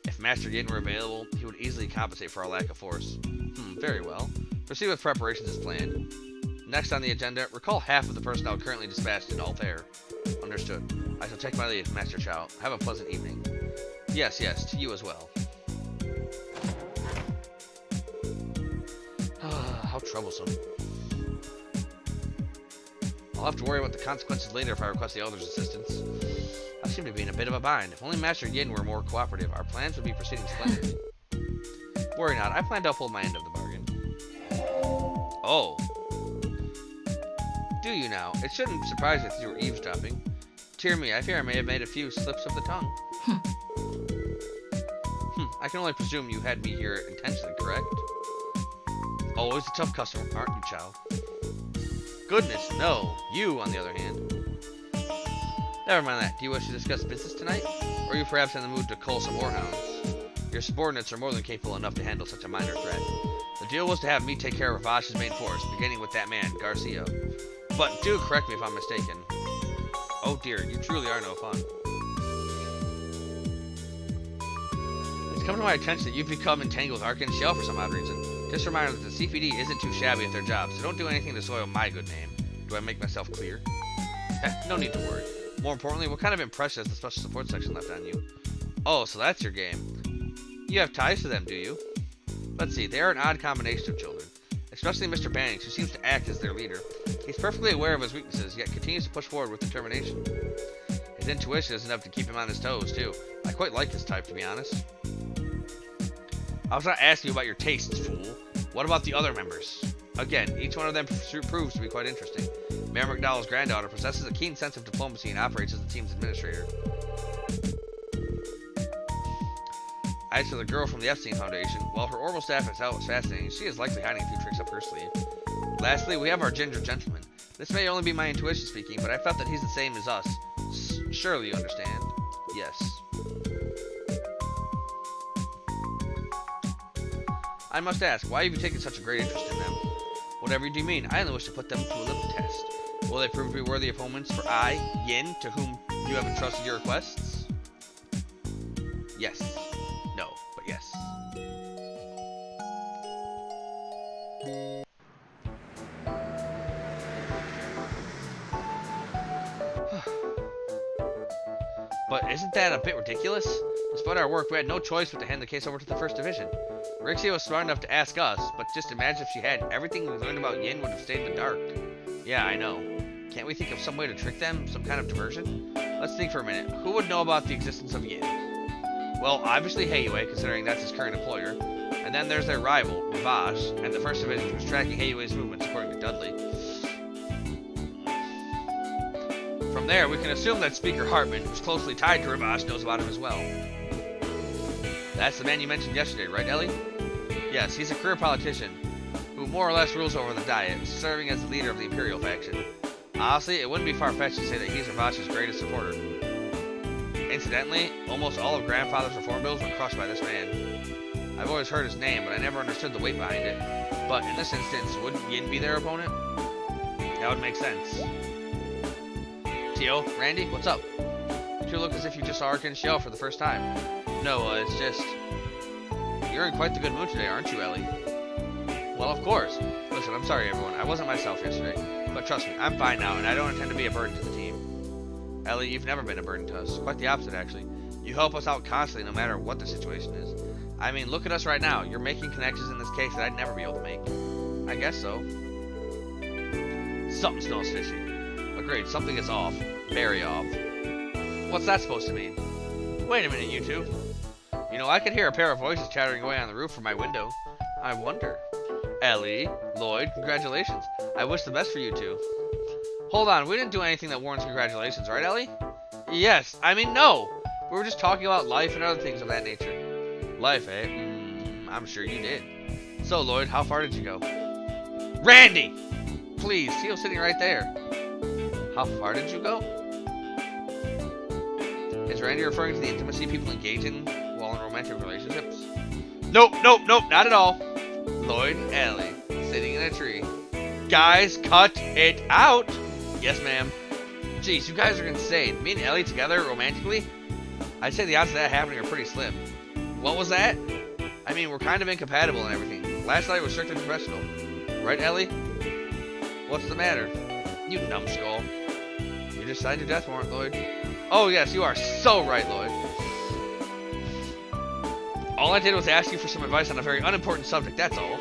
If Master Yin were available, he would easily compensate for our lack of force. Very well. Proceed with preparations as planned. Next on the agenda, recall half of the personnel currently dispatched in Altair. Understood. I shall take my leave, Master Chow. Have a pleasant evening. Yes, to you as well. How troublesome. I'll have to worry about the consequences later if I request the Elder's assistance. I seem to be in a bit of a bind. If only Master Yin were more cooperative, our plans would be proceeding splendidly. Worry not, I plan to uphold my end of the bargain. Oh. Do you now? It shouldn't surprise you if you were eavesdropping. Dear me, I fear I may have made a few slips of the tongue. I can only presume you had me here intentionally, correct? Always a tough customer, aren't you, Chow? Goodness, no. You, on the other hand. Never mind that. Do you wish to discuss business tonight? Or are you perhaps in the mood to cull some warhounds? Your subordinates are more than capable enough to handle such a minor threat. The deal was to have me take care of Ravash's main force, beginning with that man, Garcia. But do correct me if I'm mistaken. Oh dear, you truly are no fun. It's come to my attention that you've become entangled with Arcane Shell for some odd reason. Just a reminder that the CPD isn't too shabby at their job, so don't do anything to soil my good name. Do I make myself clear? No need to worry. More importantly, what kind of impression has the Special Support Section left on you? Oh, so that's your game. You have ties to them, do you? Let's see, they are an odd combination of children. Especially Mr. Bannings, who seems to act as their leader. He's perfectly aware of his weaknesses, yet continues to push forward with determination. His intuition is enough to keep him on his toes, too. I quite like this type, to be honest. I was not asking you about your tastes, fool. What about the other members? Again, each one of them proves to be quite interesting. Mayor McDowell's granddaughter possesses a keen sense of diplomacy and operates as the team's administrator. As for the girl from the Epstein Foundation, while her orbital staff itself is fascinating, she is likely hiding a few tricks up her sleeve. Lastly, we have our ginger gentleman. This may only be my intuition speaking, but I felt that he's the same as us. Surely you understand? Yes. I must ask, why have you taken such a great interest in them? Whatever do you mean? I only wish to put them to a little test. Will they prove to be worthy opponents for I, Yin, to whom you have entrusted your requests? Yes. No, but yes. But isn't that a bit ridiculous? Despite our work, we had no choice but to hand the case over to the First Division. Rixia was smart enough to ask us, but just imagine if she had, everything we learned about Yin would have stayed in the dark. Yeah, I know. Can't we think of some way to trick them? Some kind of diversion? Let's think for a minute. Who would know about the existence of Yin? Well, obviously Heiyue, considering that's his current employer. And then there's their rival, Ravash, and the First Division who's tracking Heiyue's movements according to Dudley. From there, we can assume that Speaker Hartman, who's closely tied to Ravash, knows about him as well. That's the man you mentioned yesterday, right, Ellie? Yes, he's a career politician, who more or less rules over the Diet, serving as the leader of the Imperial faction. Honestly, it wouldn't be far-fetched to say that he's Ravash's greatest supporter. Incidentally, almost all of Grandfather's reform bills were crushed by this man. I've always heard his name, but I never understood the weight behind it. But in this instance, wouldn't Yin be their opponent? That would make sense. Tio, Randy, what's up? You two look as if you just saw Arkin Shell for the first time. No, it's just... You're in quite the good mood today, aren't you, Ellie? Well, of course. Listen, I'm sorry, everyone. I wasn't myself yesterday. But trust me, I'm fine now, and I don't intend to be a burden to the team. Ellie, you've never been a burden to us. Quite the opposite, actually. You help us out constantly, no matter what the situation is. I mean, look at us right now. You're making connections in this case that I'd never be able to make. I guess so. Something smells fishy. Agreed, something is off. Very off. What's that supposed to mean? Wait a minute, you two. You know, I could hear a pair of voices chattering away on the roof from my window. I wonder. Ellie, Lloyd, congratulations. I wish the best for you two. Hold on, we didn't do anything that warrants congratulations, right, Ellie? Yes, I mean, no. We were just talking about life and other things of that nature. Life, eh? I'm sure you did. So, Lloyd, how far did you go? Randy! Please, Teal's sitting right there. How far did you go? Is Randy referring to the intimacy people engage in while in romantic relationships? Nope, not at all. Lloyd and Ellie, sitting in a tree. Guys, cut it out! Yes, ma'am. Jeez, you guys are insane. Me and Ellie together romantically? I'd say the odds of that happening are pretty slim. What was that? I mean, we're kind of incompatible and everything. Last night was strictly professional. Right, Ellie? What's the matter? You numbskull. You just signed your death warrant, Lloyd. Oh, yes, you are so right, Lloyd. All I did was ask you for some advice on a very unimportant subject, that's all.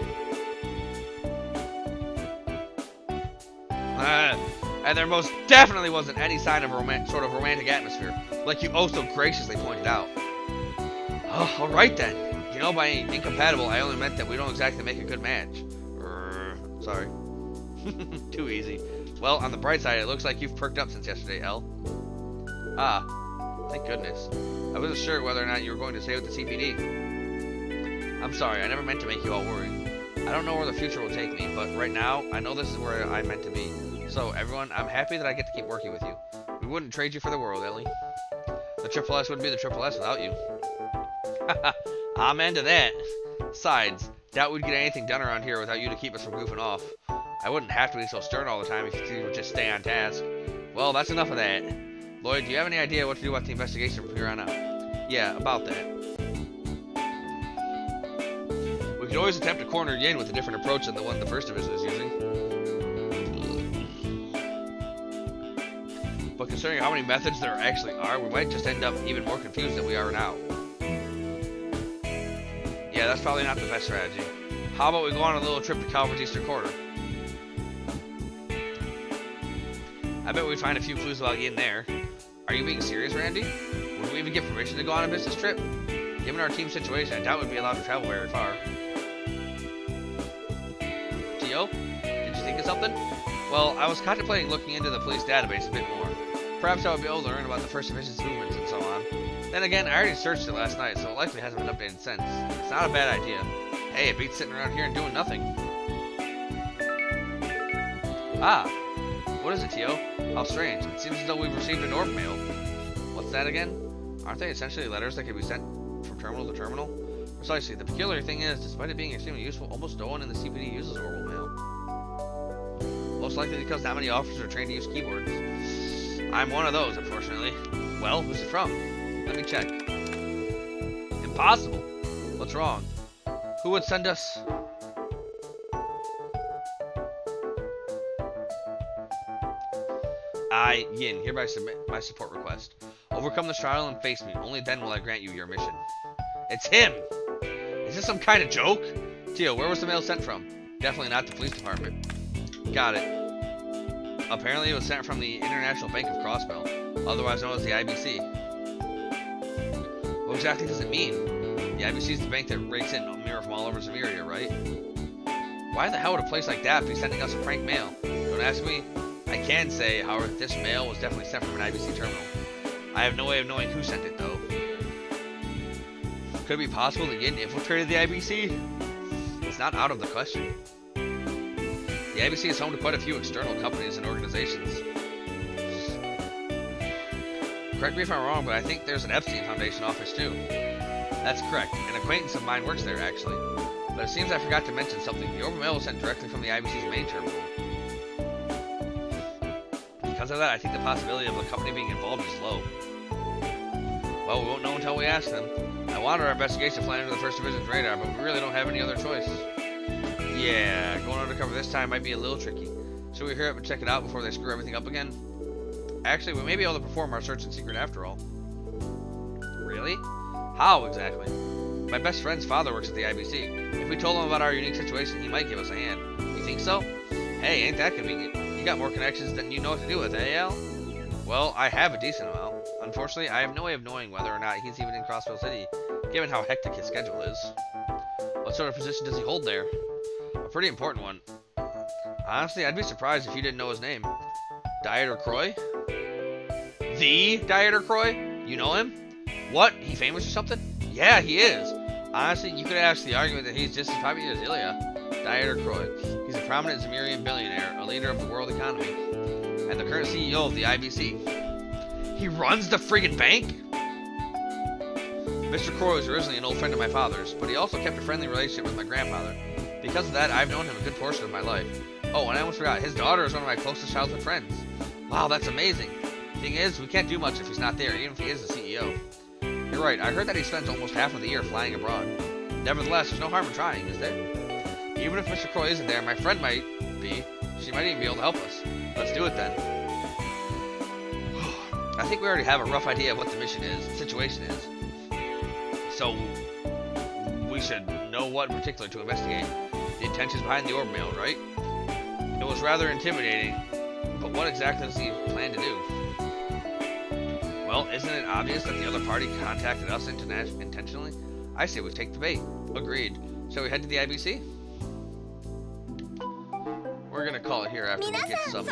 And there most definitely wasn't any sign of sort of romantic atmosphere, like you oh so graciously pointed out. Oh, alright then. You know, by incompatible, I only meant that we don't exactly make a good match. Sorry. Too easy. Well, on the bright side, it looks like you've perked up since yesterday, Elle. Ah, thank goodness. I wasn't sure whether or not you were going to stay with the CPD. I'm sorry, I never meant to make you all worried. I don't know where the future will take me, but right now, I know this is where I meant to be. So, everyone, I'm happy that I get to keep working with you. We wouldn't trade you for the world, Ellie. The Triple S wouldn't be the Triple S without you. Haha, amen to that. Besides, doubt we'd get anything done around here without you to keep us from goofing off. I wouldn't have to be so stern all the time if you would just stay on task. Well, that's enough of that. Lloyd, do you have any idea what to do about the investigation from here on out? Yeah, about that. We could always attempt to corner Yin with a different approach than the one the First Division is using. But considering how many methods there actually are, we might just end up even more confused than we are now. Yeah, that's probably not the best strategy. How about we go on a little trip to Calvert's Eastern Quarter? I bet we'd find a few clues about Yin there. Are you being serious, Randy? Would we even get permission to go on a business trip? Given our team situation, I doubt we'd be allowed to travel very far. Tio, did you think of something? Well, I was contemplating looking into the police database a bit more. Perhaps I would be able to learn about the First Division's movements and so on. Then again, I already searched it last night, so it likely hasn't been updated since. It's not a bad idea. Hey, it beats sitting around here and doing nothing. Ah, what is it, Tio? How strange. It seems as though we've received an orb mail. What's that again? Aren't they essentially letters that can be sent from terminal to terminal? Precisely. The peculiar thing is, despite it being extremely useful, almost no one in the CPD uses orbital mail. Most likely because not many officers are trained to use keyboards. I'm one of those, unfortunately. Well, who's it from? Let me check. Impossible. What's wrong? Who would send us... I, Yin, hereby submit my support request. Overcome this trial and face me. Only then will I grant you your mission. It's him! Is this some kind of joke? Tio, where was the mail sent from? Definitely not the police department. Got it. Apparently it was sent from the International Bank of Crossbell, otherwise known as the IBC. What exactly does it mean? The IBC is the bank that rakes in mirror from all over Zemuria, right? Why the hell would a place like that be sending us a prank mail? Don't ask me. I can say, however, this mail was definitely sent from an IBC terminal. I have no way of knowing who sent it, though. Could it be possible that Yin infiltrated the IBC? It's not out of the question. The IBC is home to quite a few external companies and organizations. Correct me if I'm wrong, but I think there's an Epstein Foundation office too. That's correct. An acquaintance of mine works there, actually. But it seems I forgot to mention something. The overmail was sent directly from the IBC's main terminal. Because of that, I think the possibility of the company being involved is low. Well, we won't know until we ask them. I wanted our investigation flying under the First Division's radar, but we really don't have any other choice. Yeah, going undercover this time might be a little tricky. Should we hurry up and check it out before they screw everything up again? Actually, we may be able to perform our search in secret after all. Really? How exactly? My best friend's father works at the IBC. If we told him about our unique situation, he might give us a hand. You think so? Hey, ain't that convenient. You got more connections than you know what to do with, eh, Al? Well, I have a decent amount. Unfortunately, I have no way of knowing whether or not he's even in Crossbell City, given how hectic his schedule is. What sort of position does he hold there? A pretty important one. Honestly, I'd be surprised if you didn't know his name. Dieter Croy? The Dieter Croy? You know him? What? He famous or something? Yeah, he is. Honestly, you could ask the argument that he's just as popular as Ilya. Dieter Croy. He's a prominent Zemurian billionaire, a leader of the world economy, and the current CEO of the IBC. He runs the friggin' bank? Mr. Croy was originally an old friend of my father's, but he also kept a friendly relationship with my grandfather. Because of that, I've known him a good portion of my life. Oh, and I almost forgot, his daughter is one of my closest childhood friends. Wow, that's amazing. Thing is, we can't do much if he's not there, even if he is the CEO. You're right, I heard that he spends almost half of the year flying abroad. Nevertheless, there's no harm in trying, is there? Even if Mr. Croy isn't there, my friend might be. She might even be able to help us. Let's do it then. I think we already have a rough idea of what the situation is. So, we should know what in particular to investigate. The intentions behind the orb mail, right? It was rather intimidating, but what exactly does he plan to do? Well, isn't it obvious that the other party contacted us intentionally? I say we take the bait. Agreed. Shall we head to the IBC? We're gonna call it here after we get some,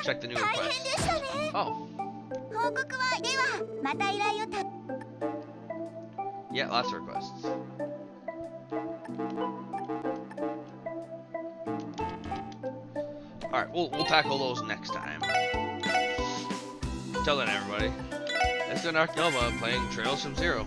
check the new requests. Oh. Yeah, lots of requests. Alright, we'll tackle those next time. Till then, everybody. This is Ark Nova playing Trails from Zero.